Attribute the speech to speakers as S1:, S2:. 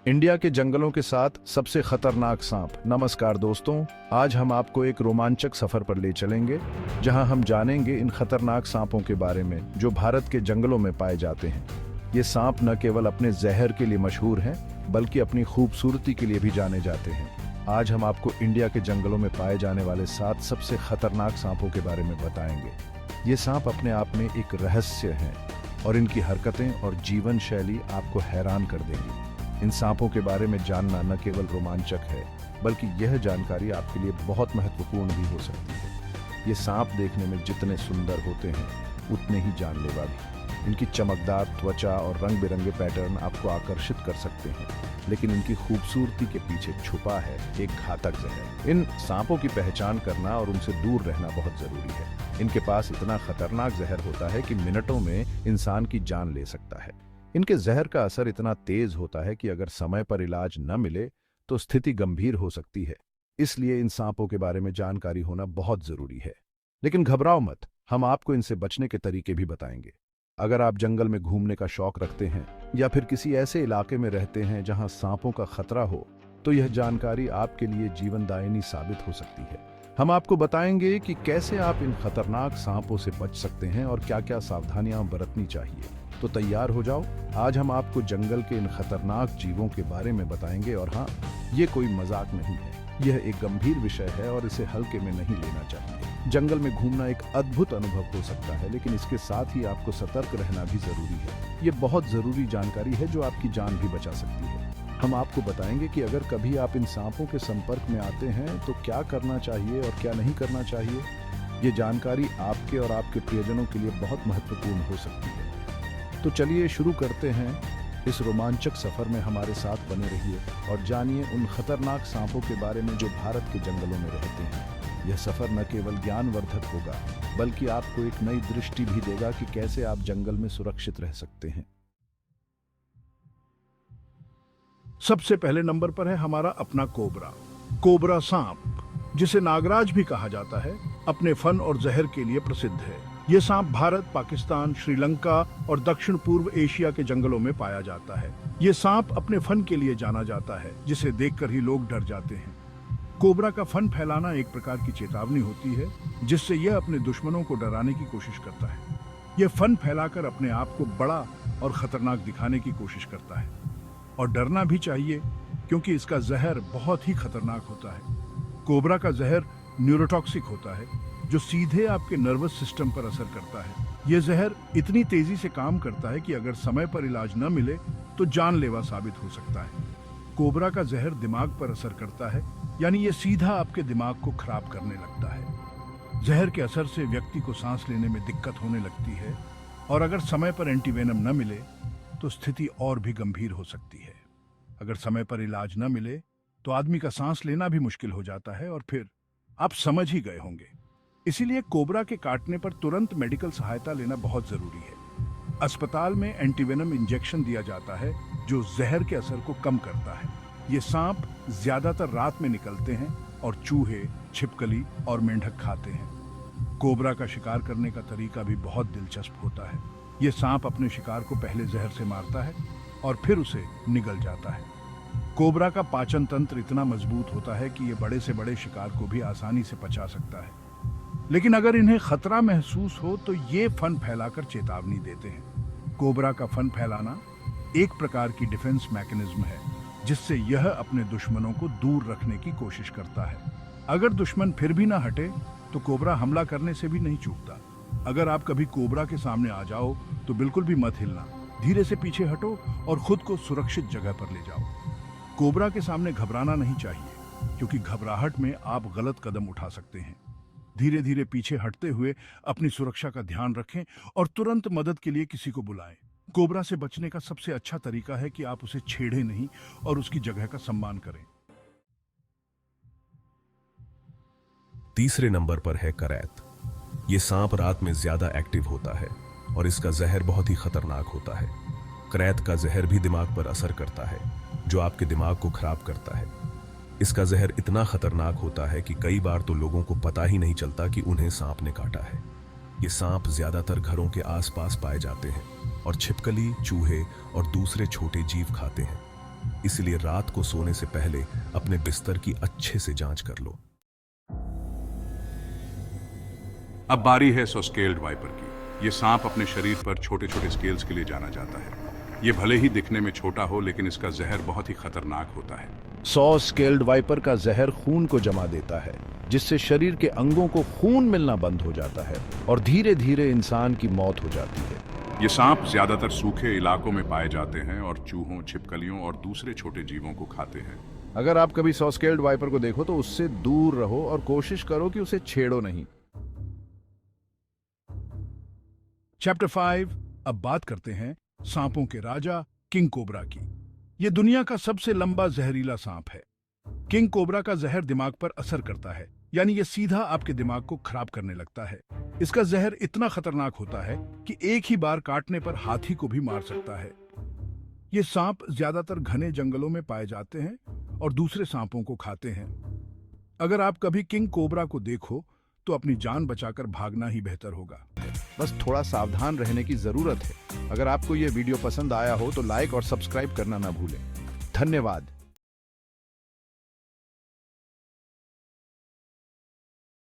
S1: India के जंगलों के साथ सबसे खतरनाक सांप। नमस्कार दोस्तों, आज हम आपको एक रोमांचक सफर पर ले चलेंगे जहां हम जानेंगे इन खतरनाक सांपों के बारे में जो भारत के जंगलों में पाए जाते हैं। ये सांप न केवल अपने जहर के लिए मशहूर हैं बल्कि अपनी खूबसूरती के लिए भी जाने जाते हैं। आज हम आपको इंडिया के जंगलों में पाए जाने वाले 7 सबसे खतरनाक सांपों के बारे में बताएंगे। ये सांप अपने आप में एक रहस्य हैं और इनकी हरकतें और जीवन शैली आपको हैरान कर देंगी। इन सांपों के बारे में जानना न केवल रोमांचक है बल्कि यह जानकारी आपके लिए बहुत महत्वपूर्ण भी हो सकती है। ये सांप देखने में जितने सुंदर होते हैं उतने ही जानलेवा भी। इनकी चमकदार त्वचा और रंग बिरंगे पैटर्न आपको आकर्षित कर सकते हैं, लेकिन इनकी खूबसूरती के पीछे छुपा है एक घातक जहर। इन सांपों की पहचान करना और उनसे दूर रहना बहुत जरूरी है। इनके पास इतना खतरनाक जहर होता है कि मिनटों में इंसान की जान ले सकता है। इनके जहर का असर इतना तेज होता है कि अगर समय पर इलाज न मिले तो स्थिति गंभीर हो सकती है। इसलिए इन सांपों के बारे में जानकारी होना बहुत जरूरी है। लेकिन घबराओ मत, हम आपको इनसे बचने के तरीके भी बताएंगे। अगर आप जंगल में घूमने का शौक रखते हैं या फिर किसी ऐसे इलाके में रहते हैं जहां सांपों का खतरा हो, तो यह जानकारी आपके लिए जीवनदायिनी साबित हो सकती है। हम आपको बताएंगे कि कैसे आप इन खतरनाक सांपों से बच सकते हैं और क्या-क्या सावधानियां बरतनी चाहिए। तो तैयार हो जाओ, आज हम आपको जंगल के इन खतरनाक जीवों के बारे में बताएंगे। और हाँ, ये कोई मजाक नहीं है, यह एक गंभीर विषय है और इसे हल्के में नहीं लेना चाहिए। जंगल में घूमना एक अद्भुत अनुभव हो सकता है, लेकिन इसके साथ ही आपको सतर्क रहना भी जरूरी है। ये बहुत जरूरी जानकारी है जो आपकी जान भी बचा सकती है। हम आपको बताएंगे कि अगर कभी आप इन सांपों के संपर्क में आते हैं तो क्या करना चाहिए और क्या नहीं करना चाहिए। ये जानकारी आपके और आपके प्रियजनों के लिए बहुत महत्वपूर्ण हो सकती है। तो चलिए शुरू करते हैं। इस रोमांचक सफर में हमारे साथ बने रहिए और जानिए उन खतरनाक सांपों के बारे में जो भारत के जंगलों में रहते हैं। यह सफर न केवल ज्ञानवर्धक होगा बल्कि आपको एक नई दृष्टि भी देगा कि कैसे आप जंगल में सुरक्षित रह सकते हैं।
S2: सबसे पहले नंबर पर है हमारा अपना कोबरा। कोबरा सांप, जिसे नागराज भी कहा जाता है, अपने फन और जहर के लिए प्रसिद्ध है। यह सांप भारत, पाकिस्तान, श्रीलंका और दक्षिण पूर्व एशिया के जंगलों में पाया जाता है। यह सांप अपने फन के लिए जाना जाता है, जिसे देखकर ही लोग डर जाते हैं। कोबरा का फन फैलाना एक प्रकार की चेतावनी होती है, जिससे यह अपने दुश्मनों को डराने की कोशिश करता है। यह फन फैलाकर अपने आप को बड़ा और खतरनाक दिखाने की कोशिश करता है। और डरना भी चाहिए, क्योंकि इसका जहर बहुत ही खतरनाक होता है। कोबरा का जहर न्यूरोटॉक्सिक होता है, जो सीधे आपके नर्वस सिस्टम पर असर करता है। यह जहर इतनी तेजी से काम करता है कि अगर समय पर इलाज न मिले तो जानलेवा साबित हो सकता है। कोबरा का जहर दिमाग पर असर करता है, यानी यह सीधा आपके दिमाग को खराब करने लगता है। जहर के असर से व्यक्ति को सांस लेने में दिक्कत होने लगती है और अगर समय पर एंटीवेनम न मिले तो स्थिति और भी गंभीर हो सकती है। अगर समय पर इलाज न मिले तो आदमी का सांस लेना भी मुश्किल हो जाता है और फिर आप समझ ही गए होंगे। इसीलिए कोबरा के काटने पर तुरंत मेडिकल सहायता लेना बहुत जरूरी है। अस्पताल में एंटीवेनम इंजेक्शन दिया जाता है, जो जहर के असर को कम करता है। ये सांप ज्यादातर रात में निकलते हैं और चूहे, छिपकली और मेंढक खाते हैं। कोबरा का शिकार करने का तरीका भी बहुत दिलचस्प होता है। ये सांप अपने शिकार को पहले जहर से मारता है और फिर उसे निगल जाता है। कोबरा का पाचन तंत्र इतना मजबूत होता है कि ये बड़े से बड़े शिकार को भी आसानी से पचा सकता है। लेकिन अगर इन्हें खतरा महसूस हो तो ये फन फैलाकर चेतावनी देते हैं। कोबरा का फन फैलाना एक प्रकार की डिफेंस मैकेनिज्म है, जिससे यह अपने दुश्मनों को दूर रखने की कोशिश करता है। अगर दुश्मन फिर भी ना हटे तो कोबरा हमला करने से भी नहीं चूकता। अगर आप कभी कोबरा के सामने आ जाओ तो बिल्कुल भी मत हिलना, धीरे से पीछे हटो और खुद को सुरक्षित जगह पर ले जाओ। कोबरा के सामने घबराना नहीं चाहिए, क्योंकि घबराहट में आप गलत कदम उठा सकते हैं। धीरे धीरे पीछे हटते हुए अपनी सुरक्षा का ध्यान रखें और तुरंत मदद के लिए किसी को बुलाएं। कोबरा से बचने का सबसे अच्छा तरीका है कि आप उसे छेड़ें नहीं और उसकी जगह का सम्मान करें।
S3: तीसरे नंबर पर है करैत। ये सांप रात में ज्यादा एक्टिव होता है और इसका जहर बहुत ही खतरनाक होता है। करैत का जहर भी दिमाग पर असर करता है, जो आपके दिमाग को खराब करता है। इसका जहर इतना खतरनाक होता है कि कई बार तो लोगों को पता ही नहीं चलता कि उन्हें सांप ने काटा है। ये सांप ज्यादातर घरों के आसपास पाए जाते हैं और छिपकली, चूहे और दूसरे छोटे जीव खाते हैं। इसलिए रात को सोने से पहले अपने बिस्तर की अच्छे से जांच कर लो।
S4: अब बारी है स्केल्ड वाइपर की। ये सांप अपने शरीर पर छोटे छोटे स्केल्स के लिए जाना जाता है। ये भले ही दिखने में छोटा हो, लेकिन इसका जहर बहुत ही खतरनाक होता है।
S1: 100 स्केल्ड वाइपर का जहर खून को जमा देता है, जिससे शरीर के अंगों को खून मिलना बंद हो जाता है और धीरे धीरे इंसान की मौत हो जाती है।
S4: ये सांप ज्यादातर सूखे इलाकों में पाए जाते हैं और चूहों, छिपकलियों और दूसरे छोटे जीवों को खाते हैं।
S1: अगर आप कभी 100 स्केल्ड वाइपर को देखो तो उससे दूर रहो और कोशिश करो कि उसे छेड़ो नहीं।
S2: चैप्टर 5। अब बात करते हैं सांपों के राजा किंग कोबरा की। यह दुनिया का सबसे लंबा जहरीला सांप है। किंग कोबरा का जहर दिमाग पर असर करता है, यानी यह सीधा आपके दिमाग को खराब करने लगता है। इसका जहर इतना खतरनाक होता है कि एक ही बार काटने पर हाथी को भी मार सकता है। ये सांप ज्यादातर घने जंगलों में पाए जाते हैं और दूसरे सांपों को खाते हैं। अगर आप कभी किंग कोबरा को देखो तो अपनी जान बचाकर भागना ही बेहतर होगा।
S1: बस थोड़ा सावधान रहने की जरूरत है। अगर आपको यह वीडियो पसंद आया हो तो लाइक और सब्सक्राइब करना ना भूलें। धन्यवाद।